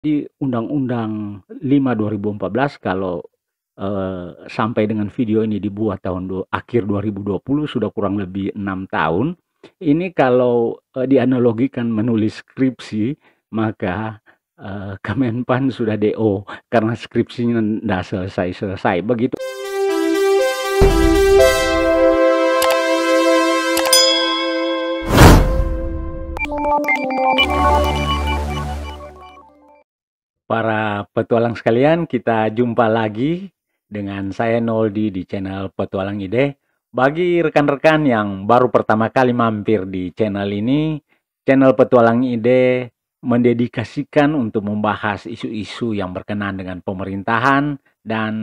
Di Undang-Undang 5 2014 kalau sampai dengan video ini dibuat akhir 2020 sudah kurang lebih 6 tahun. Ini kalau dianalogikan menulis skripsi, maka Kemenpan sudah DO karena skripsinya tidak selesai-selesai. Begitu. Para petualang sekalian, kita jumpa lagi dengan saya Noldi di channel Petualang Ide. Bagi rekan-rekan yang baru pertama kali mampir di channel ini, channel Petualang Ide mendedikasikan untuk membahas isu-isu yang berkenaan dengan pemerintahan, dan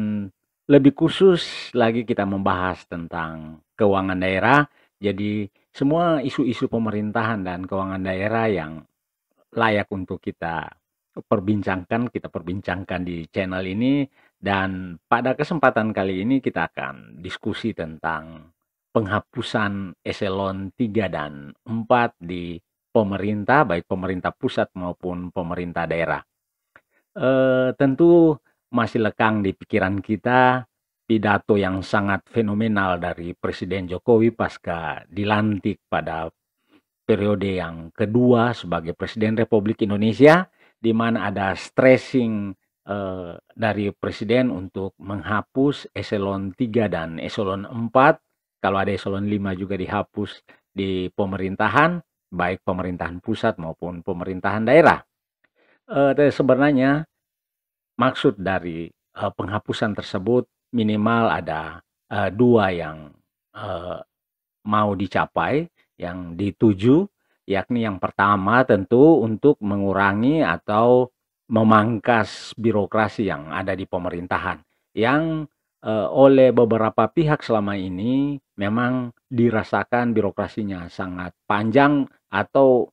lebih khusus lagi kita membahas tentang keuangan daerah. Jadi semua isu-isu pemerintahan dan keuangan daerah yang layak untuk kita perbincangkan di channel ini. Dan pada kesempatan kali ini kita akan diskusi tentang penghapusan eselon 3 dan 4 di pemerintah, baik pemerintah pusat maupun pemerintah daerah. Tentu masih lekang di pikiran kita pidato yang sangat fenomenal dari Presiden Jokowi pasca dilantik pada periode yang kedua sebagai Presiden Republik Indonesia, di mana ada stressing dari Presiden untuk menghapus eselon 3 dan eselon 4. Kalau ada eselon 5 juga dihapus di pemerintahan, baik pemerintahan pusat maupun pemerintahan daerah. Sebenarnya maksud dari penghapusan tersebut minimal ada dua yang mau dicapai, yang dituju, yakni yang pertama tentu untuk mengurangi atau memangkas birokrasi yang ada di pemerintahan, yang oleh beberapa pihak selama ini memang dirasakan birokrasinya sangat panjang atau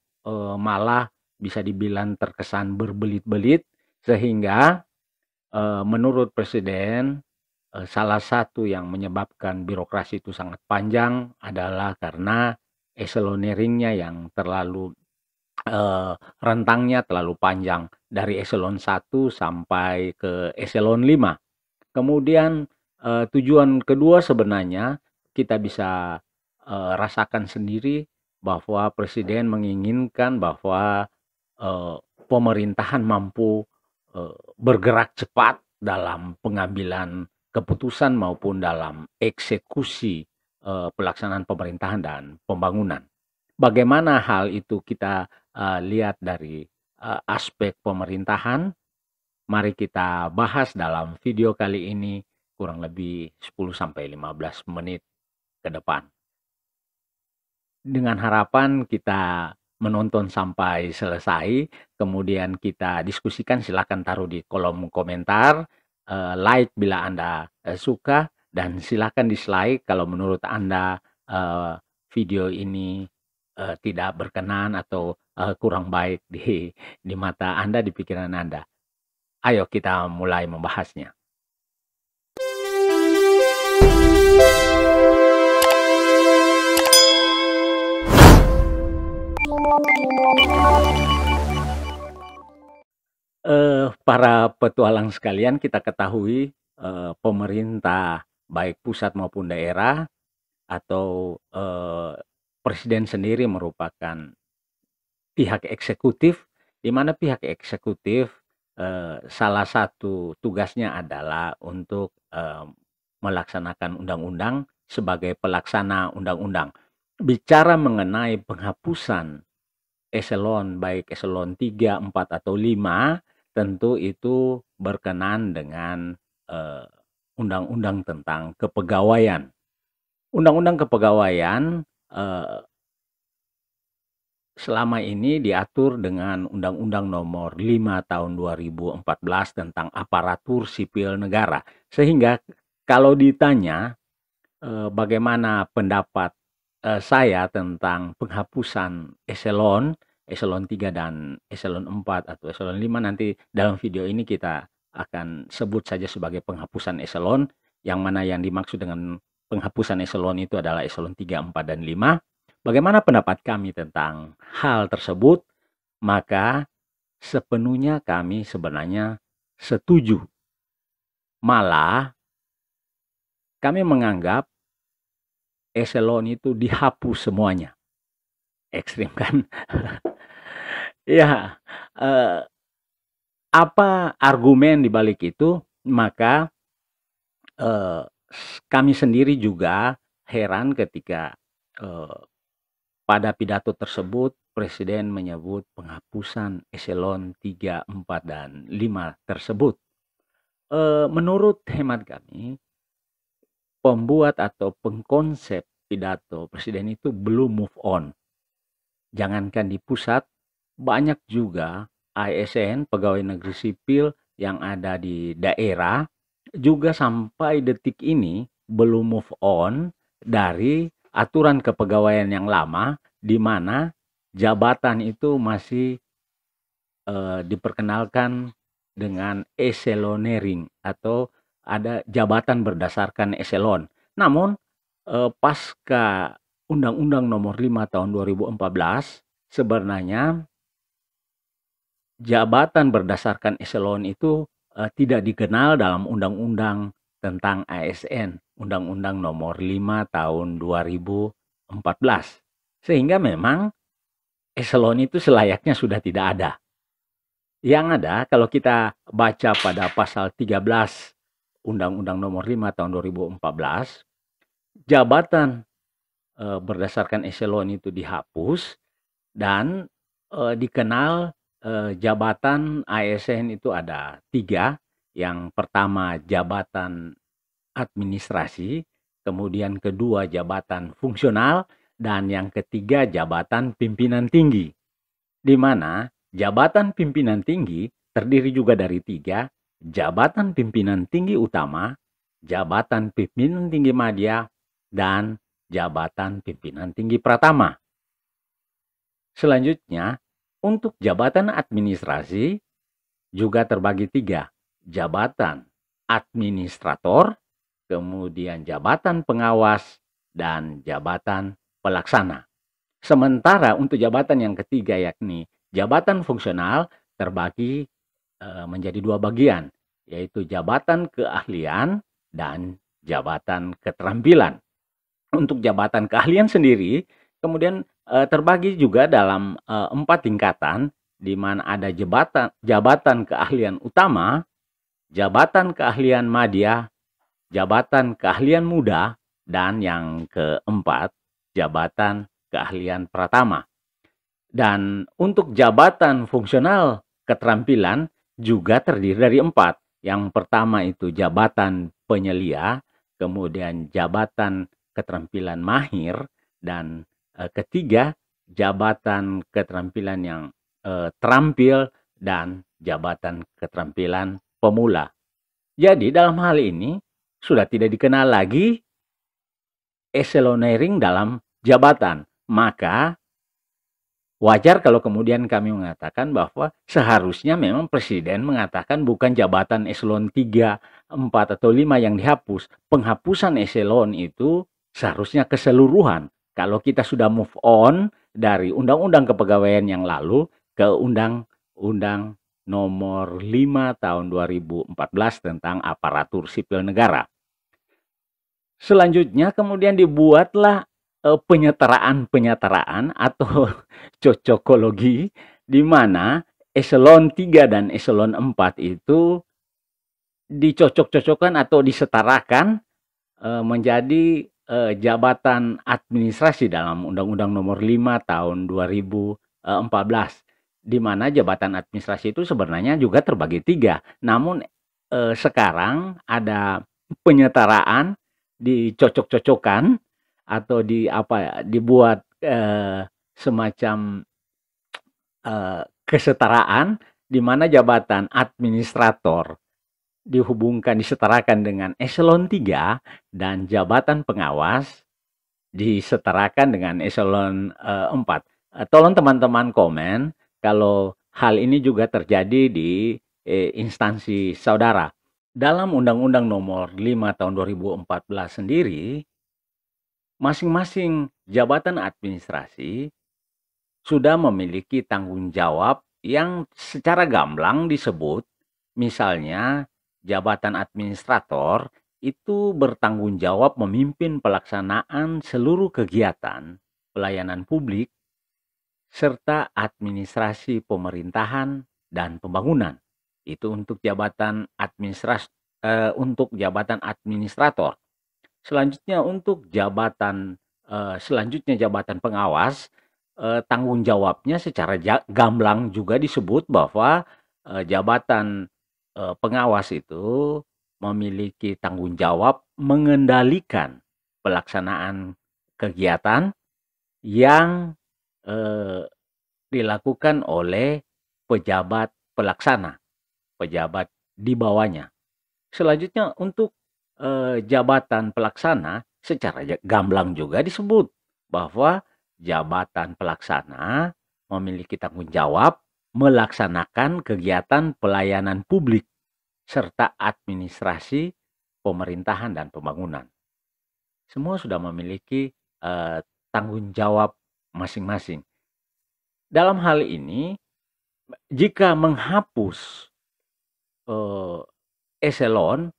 malah bisa dibilang terkesan berbelit-belit, sehingga menurut Presiden salah satu yang menyebabkan birokrasi itu sangat panjang adalah karena eseloneringnya yang terlalu rentangnya terlalu panjang, dari eselon 1 sampai ke eselon 5. Kemudian tujuan kedua sebenarnya kita bisa rasakan sendiri bahwa Presiden menginginkan bahwa pemerintahan mampu bergerak cepat dalam pengambilan keputusan maupun dalam eksekusi pelaksanaan pemerintahan dan pembangunan. Bagaimana hal itu kita lihat dari aspek pemerintahan? Mari kita bahas dalam video kali ini kurang lebih 10-15 menit ke depan. Dengan harapan kita menonton sampai selesai, kemudian kita diskusikan. Silakan taruh di kolom komentar, like bila Anda suka, dan silakan dislike kalau menurut Anda video ini tidak berkenan atau kurang baik di mata Anda, di pikiran Anda. Ayo kita mulai membahasnya. Para petualang sekalian, kita ketahui pemerintah baik pusat maupun daerah atau Presiden sendiri merupakan pihak eksekutif, di mana pihak eksekutif salah satu tugasnya adalah untuk melaksanakan undang-undang sebagai pelaksana undang-undang. Bicara mengenai penghapusan eselon, baik eselon 3, 4, atau 5, tentu itu berkenaan dengan undang-undang tentang kepegawaian. Undang-undang kepegawaian selama ini diatur dengan Undang-Undang Nomor 5 Tahun 2014 tentang aparatur sipil negara. Sehingga kalau ditanya bagaimana pendapat saya tentang penghapusan eselon 3 dan eselon 4 atau eselon 5, nanti dalam video ini kita akan sebut saja sebagai penghapusan eselon, yang mana yang dimaksud dengan penghapusan eselon itu adalah eselon 3, 4, dan 5. Bagaimana pendapat kami tentang hal tersebut? Maka sepenuhnya kami sebenarnya setuju. Malah kami menganggap eselon itu dihapus semuanya. Ekstrim kan? Ya, eh, apa argumen di balik itu? Maka eh, kami sendiri juga heran ketika eh, pada pidato tersebut Presiden menyebut penghapusan eselon 3, 4, dan 5 tersebut. Menurut hemat kami, pembuat atau pengkonsep pidato Presiden itu belum move on. Jangankan di pusat, banyak juga ASN, pegawai negeri sipil yang ada di daerah, juga sampai detik ini belum move on dari aturan kepegawaian yang lama, di mana jabatan itu masih diperkenalkan dengan eselonering atau ada jabatan berdasarkan eselon. Namun pasca Undang-Undang Nomor 5 Tahun 2014 sebenarnya jabatan berdasarkan eselon itu tidak dikenal dalam undang-undang tentang ASN, Undang-Undang Nomor 5 Tahun 2014. Sehingga memang eselon itu selayaknya sudah tidak ada. Yang ada kalau kita baca pada pasal 13 Undang-Undang Nomor 5 Tahun 2014, jabatan berdasarkan eselon itu dihapus dan dikenal jabatan ASN itu ada 3. Yang pertama jabatan administrasi, kemudian kedua jabatan fungsional, dan yang ketiga jabatan pimpinan tinggi. Di mana jabatan pimpinan tinggi terdiri juga dari 3, jabatan pimpinan tinggi utama, jabatan pimpinan tinggi madya, dan jabatan pimpinan tinggi pratama. Selanjutnya, untuk jabatan administrasi juga terbagi 3, jabatan administrator, kemudian jabatan pengawas, dan jabatan pelaksana. Sementara untuk jabatan yang ketiga yakni jabatan fungsional terbagi menjadi 2 bagian, yaitu jabatan keahlian dan jabatan keterampilan. Untuk jabatan keahlian sendiri kemudian terbagi juga dalam 4 tingkatan, di mana ada jabatan keahlian utama, jabatan keahlian madya, jabatan keahlian muda, dan yang keempat jabatan keahlian pratama. Dan untuk jabatan fungsional keterampilan juga terdiri dari 4. Yang pertama itu jabatan penyelia, kemudian jabatan keterampilan mahir, dan ketiga jabatan keterampilan yang terampil, dan jabatan keterampilan pemula. Jadi dalam hal ini sudah tidak dikenal lagi eselonering dalam jabatan. Maka wajar kalau kemudian kami mengatakan bahwa seharusnya memang Presiden mengatakan bukan jabatan eselon 3, 4, atau 5 yang dihapus. Penghapusan eselon itu seharusnya keseluruhan. Kalau kita sudah move on dari Undang-Undang Kepegawaian yang lalu ke Undang-Undang Nomor 5 Tahun 2014 tentang Aparatur Sipil Negara. Selanjutnya kemudian dibuatlah penyetaraan atau cocokologi, di mana eselon 3 dan eselon 4 itu dicocok-cocokkan atau disetarakan menjadi jabatan administrasi dalam Undang-Undang Nomor 5 Tahun 2014, di mana jabatan administrasi itu sebenarnya juga terbagi 3. Namun sekarang ada penyetaraan, dicocok-cocokkan atau dibuat semacam kesetaraan, di mana jabatan administrator disetarakan dengan eselon 3 dan jabatan pengawas disetarakan dengan eselon 4. Tolong teman-teman komen kalau hal ini juga terjadi di instansi saudara. Dalam Undang-Undang Nomor 5 Tahun 2014 sendiri, masing-masing jabatan administrasi sudah memiliki tanggung jawab yang secara gamblang disebut, misalnya jabatan administrator itu bertanggung jawab memimpin pelaksanaan seluruh kegiatan pelayanan publik serta administrasi pemerintahan dan pembangunan. Itu untuk jabatan administrator. Selanjutnya untuk jabatan pengawas, tanggung jawabnya secara gamblang juga disebut bahwa jabatan pengawas itu memiliki tanggung jawab mengendalikan pelaksanaan kegiatan yang dilakukan oleh pejabat pelaksana, pejabat di bawahnya. Selanjutnya untuk jabatan pelaksana secara gamblang juga disebut bahwa jabatan pelaksana memiliki tanggung jawab melaksanakan kegiatan pelayanan publik serta administrasi pemerintahan dan pembangunan. Semua sudah memiliki tanggung jawab masing-masing. Dalam hal ini, jika menghapus eselon,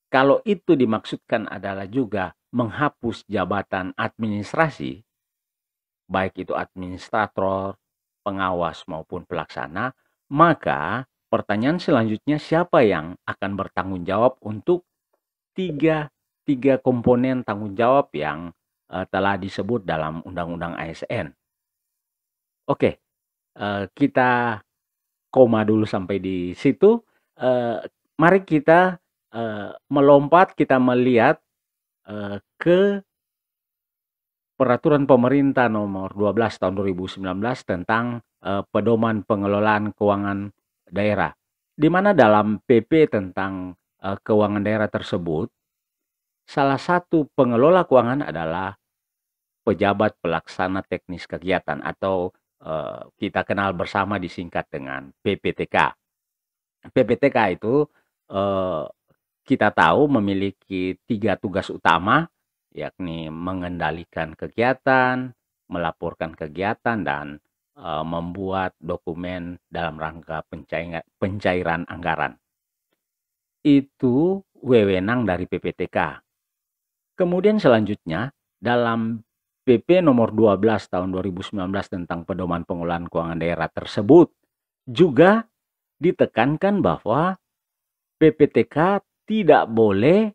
kalau itu dimaksudkan adalah juga menghapus jabatan administrasi, baik itu administrator, pengawas maupun pelaksana, maka pertanyaan selanjutnya siapa yang akan bertanggung jawab untuk tiga komponen tanggung jawab yang telah disebut dalam Undang-Undang ASN. Oke, kita koma dulu sampai di situ. Mari kita melompat, kita melihat ke Peraturan Pemerintah Nomor 12 Tahun 2019 tentang Pedoman Pengelolaan Keuangan Daerah, di mana dalam PP tentang keuangan daerah tersebut, salah satu pengelola keuangan adalah pejabat pelaksana teknis kegiatan atau kita kenal bersama disingkat dengan PPTK. PPTK itu kita tahu memiliki 3 tugas utama, yakni mengendalikan kegiatan, melaporkan kegiatan, dan membuat dokumen dalam rangka pencairan anggaran. Itu wewenang dari PPTK. Kemudian selanjutnya dalam PP nomor 12 tahun 2019 tentang Pedoman Pengelolaan Keuangan Daerah tersebut juga ditekankan bahwa PPTK tidak boleh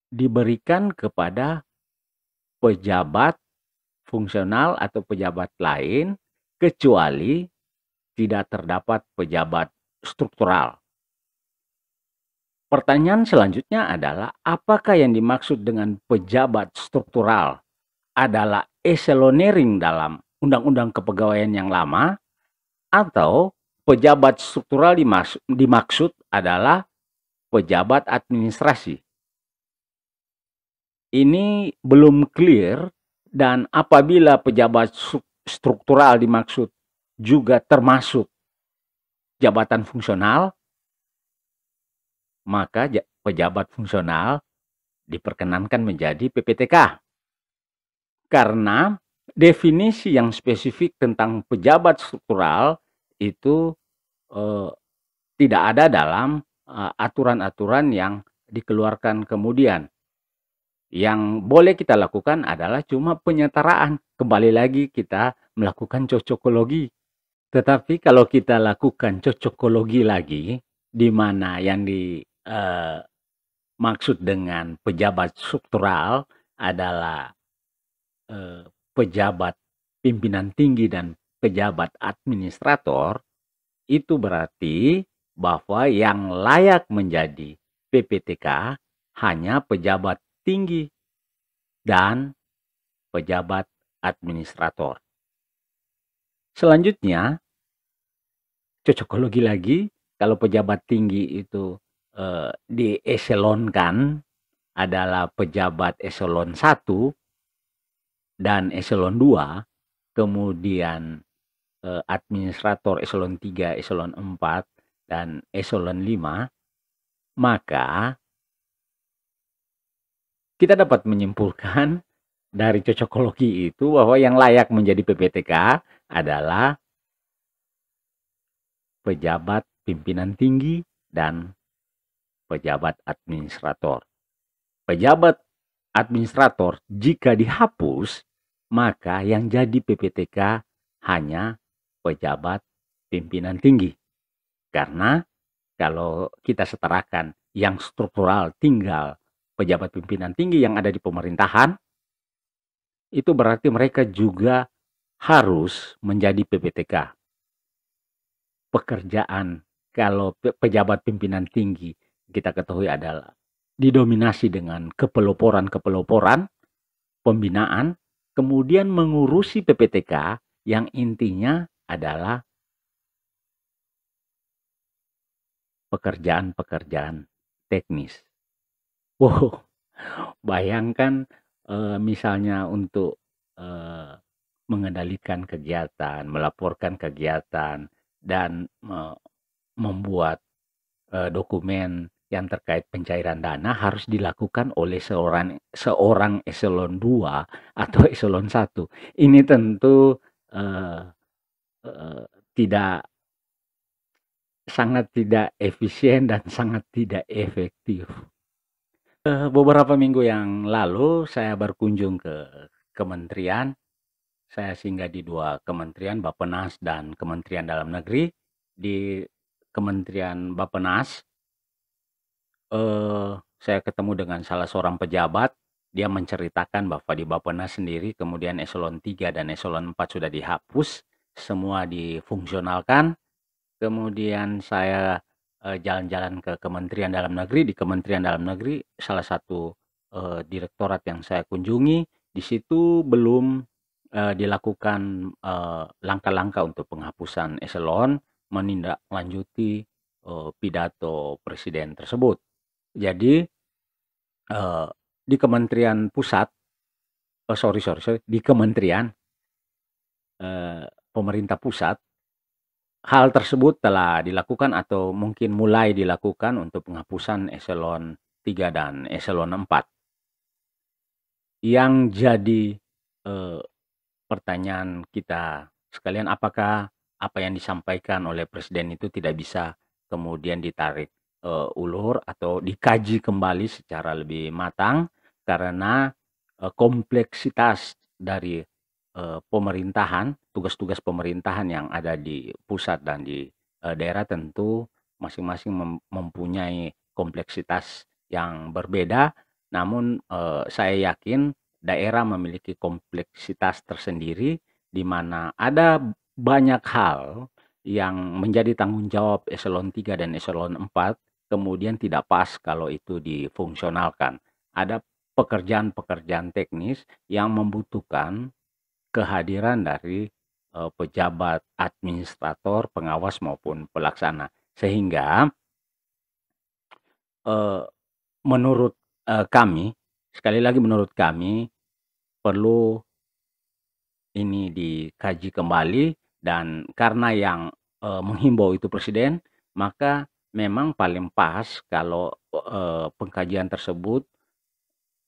diberikan kepada pejabat fungsional atau pejabat lain kecuali tidak terdapat pejabat struktural. Pertanyaan selanjutnya adalah, apakah yang dimaksud dengan pejabat struktural adalah eselonering dalam Undang-Undang Kepegawaian yang lama, atau pejabat struktural dimaksud adalah pejabat administrasi? Ini belum clear, dan apabila pejabat struktural dimaksud juga termasuk jabatan fungsional, maka pejabat fungsional diperkenankan menjadi PPTK. Karena definisi yang spesifik tentang pejabat struktural itu tidak ada dalam aturan-aturan yang dikeluarkan kemudian. Yang boleh kita lakukan adalah cuma penyetaraan. Kembali lagi kita melakukan cocokologi. Tetapi kalau kita lakukan cocokologi lagi, di mana yang maksud dengan pejabat struktural adalah pejabat pimpinan tinggi dan pejabat administrator, itu berarti bahwa yang layak menjadi PPTK hanya pejabat tinggi dan pejabat administrator. Selanjutnya, cocokologi lagi, kalau pejabat tinggi itu dieselonkan adalah pejabat eselon 1 dan eselon 2, kemudian administrator eselon 3, eselon 4, dan eselon 5, maka kita dapat menyimpulkan dari cocokologi itu bahwa yang layak menjadi PPTK adalah pejabat pimpinan tinggi, dan pejabat administrator. Pejabat administrator jika dihapus, maka yang jadi PPTK hanya pejabat pimpinan tinggi. Karena kalau kita setarakan yang struktural tinggal pejabat pimpinan tinggi yang ada di pemerintahan, itu berarti mereka juga harus menjadi PPTK. Pekerjaan kalau pejabat pimpinan tinggi kita ketahui adalah didominasi dengan kepeloporan-kepeloporan, pembinaan, kemudian mengurusi PPTK yang intinya adalah pekerjaan-pekerjaan teknis. Wow, bayangkan misalnya untuk mengendalikan kegiatan, melaporkan kegiatan, dan membuat dokumen yang terkait pencairan dana harus dilakukan oleh seorang eselon 2 atau eselon 1. Ini tentu tidak sangat tidak efisien dan sangat tidak efektif. Beberapa minggu yang lalu saya berkunjung ke kementerian. Saya singgah di 2 kementerian, Bappenas dan Kementerian Dalam Negeri. Di Kementerian Bappenas, saya ketemu dengan salah seorang pejabat. Dia menceritakan bahwa di Bappenas sendiri kemudian eselon 3 dan eselon 4 sudah dihapus, semua difungsionalkan. Kemudian saya jalan-jalan ke Kementerian Dalam Negeri. Di Kementerian Dalam Negeri salah satu direktorat yang saya kunjungi, di situ belum dilakukan langkah-langkah untuk penghapusan eselon, menindaklanjuti pidato presiden tersebut. Jadi di Kementerian Pusat, di Kementerian Pemerintah Pusat, hal tersebut telah dilakukan atau mungkin mulai dilakukan untuk penghapusan eselon 3 dan eselon 4. Yang jadi pertanyaan kita sekalian, apakah apa yang disampaikan oleh presiden itu tidak bisa kemudian ditarik ulur atau dikaji kembali secara lebih matang, karena kompleksitas dari pemerintahan, tugas-tugas pemerintahan yang ada di pusat dan di daerah tentu masing-masing mempunyai kompleksitas yang berbeda. Namun saya yakin daerah memiliki kompleksitas tersendiri, di mana ada banyak hal yang menjadi tanggung jawab eselon 3 dan eselon 4, kemudian tidak pas kalau itu difungsionalkan. Ada pekerjaan-pekerjaan teknis yang membutuhkan kehadiran dari pejabat administrator, pengawas maupun pelaksana. Sehingga menurut kami, sekali lagi menurut kami, perlu ini dikaji kembali, dan karena yang menghimbau itu presiden, maka memang paling pas kalau pengkajian tersebut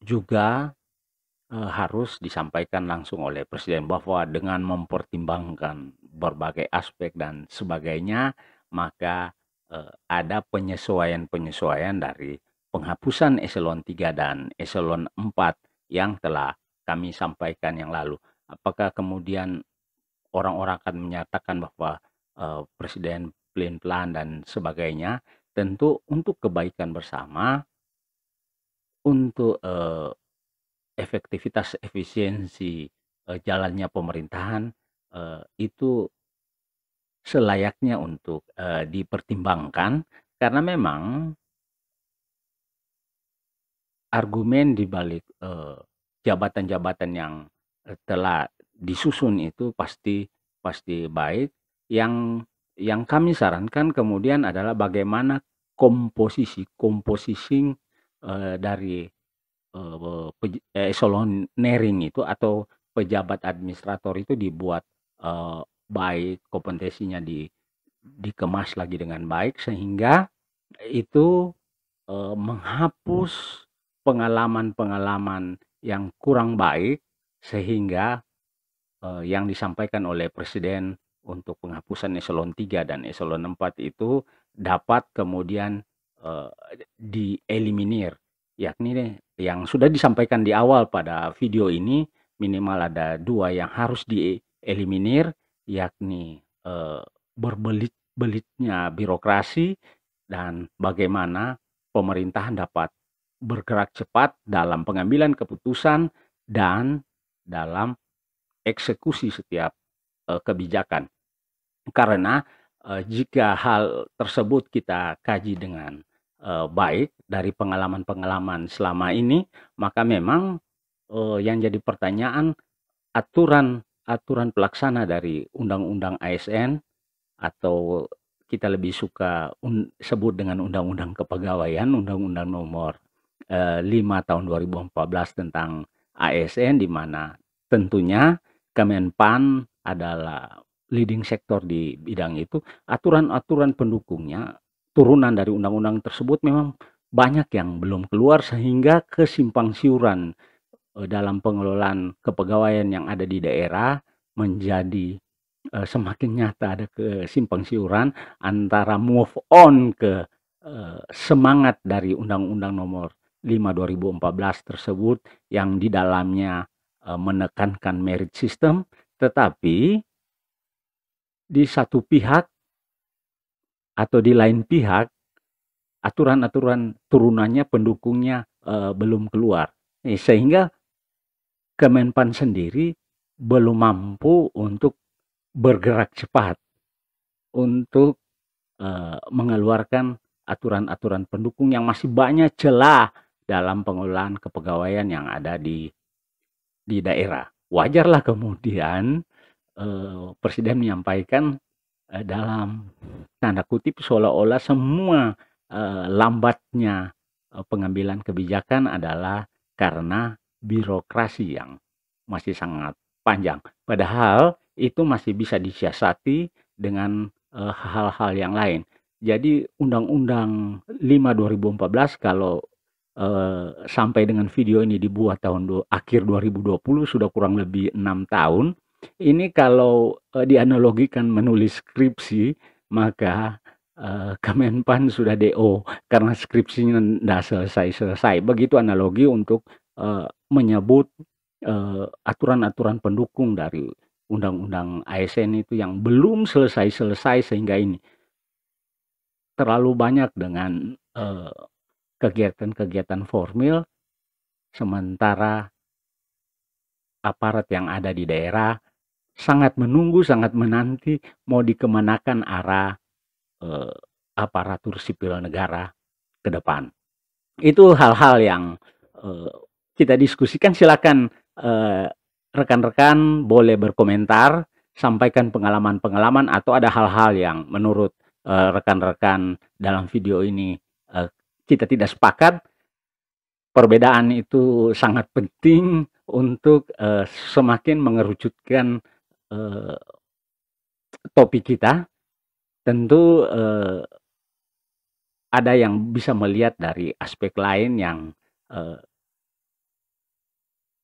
juga harus disampaikan langsung oleh presiden, bahwa dengan mempertimbangkan berbagai aspek dan sebagainya, maka ada penyesuaian-penyesuaian dari penghapusan eselon 3 dan eselon 4 yang telah kami sampaikan yang lalu. Apakah kemudian orang-orang akan menyatakan bahwa presiden pelin-pelan dan sebagainya? Tentu untuk kebaikan bersama, untuk efektivitas, efisiensi jalannya pemerintahan, itu selayaknya untuk dipertimbangkan, karena memang argumen di balik jabatan-jabatan yang telah disusun itu pasti baik. Yang kami sarankan kemudian adalah bagaimana komposisi dari eselonering itu atau pejabat administrator itu dibuat baik, kompetensinya dikemas lagi dengan baik, sehingga itu menghapus pengalaman-pengalaman yang kurang baik, sehingga yang disampaikan oleh presiden untuk penghapusan eselon 3 dan eselon 4 itu dapat kemudian dieliminir, yakni yang sudah disampaikan di awal pada video ini, minimal ada 2 yang harus dieliminir, yakni berbelit-belitnya birokrasi dan bagaimana pemerintahan dapat bergerak cepat dalam pengambilan keputusan dan dalam eksekusi setiap kebijakan. Karena jika hal tersebut kita kaji dengan baik dari pengalaman-pengalaman selama ini, maka memang yang jadi pertanyaan aturan pelaksana dari Undang-Undang ASN, atau kita lebih suka sebut dengan Undang-Undang Kepegawaian, Undang-Undang Nomor 5 tahun 2014 tentang ASN, di mana tentunya Kemenpan adalah leading sektor di bidang itu. Aturan-aturan pendukungnya turunan dari undang-undang tersebut memang banyak yang belum keluar, sehingga kesimpang siuran dalam pengelolaan kepegawaian yang ada di daerah menjadi semakin nyata. Ada kesimpang siuran antara move on ke semangat dari Undang-Undang Nomor 5 2014 tersebut, yang di dalamnya menekankan merit system, tetapi di satu pihak atau di lain pihak aturan-aturan turunannya, pendukungnya belum keluar, sehingga Kemenpan sendiri belum mampu untuk bergerak cepat untuk mengeluarkan aturan-aturan pendukung yang masih banyak celah dalam pengelolaan kepegawaian yang ada di daerah. Wajarlah kemudian Presiden menyampaikan dalam tanda kutip seolah-olah semua lambatnya pengambilan kebijakan adalah karena birokrasi yang masih sangat panjang. Padahal itu masih bisa disiasati dengan hal-hal yang lain. Jadi Undang-Undang 5 2014 kalau sampai dengan video ini dibuat akhir 2020, sudah kurang lebih 6 tahun. Ini kalau dianalogikan menulis skripsi, maka Kemenpan sudah DO karena skripsinya tidak selesai-selesai. Begitu analogi untuk menyebut aturan-aturan pendukung dari Undang-Undang ASN itu yang belum selesai-selesai, sehingga ini terlalu banyak dengan kegiatan-kegiatan formil, sementara aparat yang ada di daerah sangat menunggu, sangat menanti mau dikemanakan arah aparatur sipil negara ke depan. Itu hal-hal yang kita diskusikan. Silakan rekan-rekan boleh berkomentar, sampaikan pengalaman-pengalaman, atau ada hal-hal yang menurut rekan-rekan dalam video ini kita tidak sepakat. Perbedaan itu sangat penting untuk semakin mengerucutkan topik kita. Tentu ada yang bisa melihat dari aspek lain yang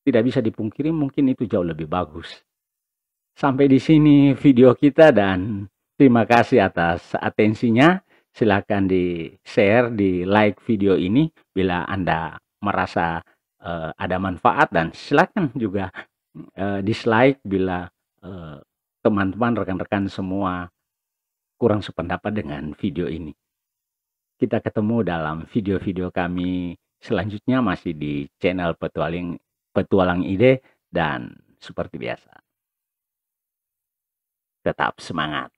tidak bisa dipungkiri, mungkin itu jauh lebih bagus. Sampai di sini video kita, dan terima kasih atas atensinya. Silakan di-share, di-like video ini bila Anda merasa ada manfaat, dan silakan juga dislike bila teman-teman, rekan-rekan semua kurang sependapat dengan video ini. Kita ketemu dalam video-video kami selanjutnya, masih di channel Petualang Ide, dan seperti biasa tetap semangat.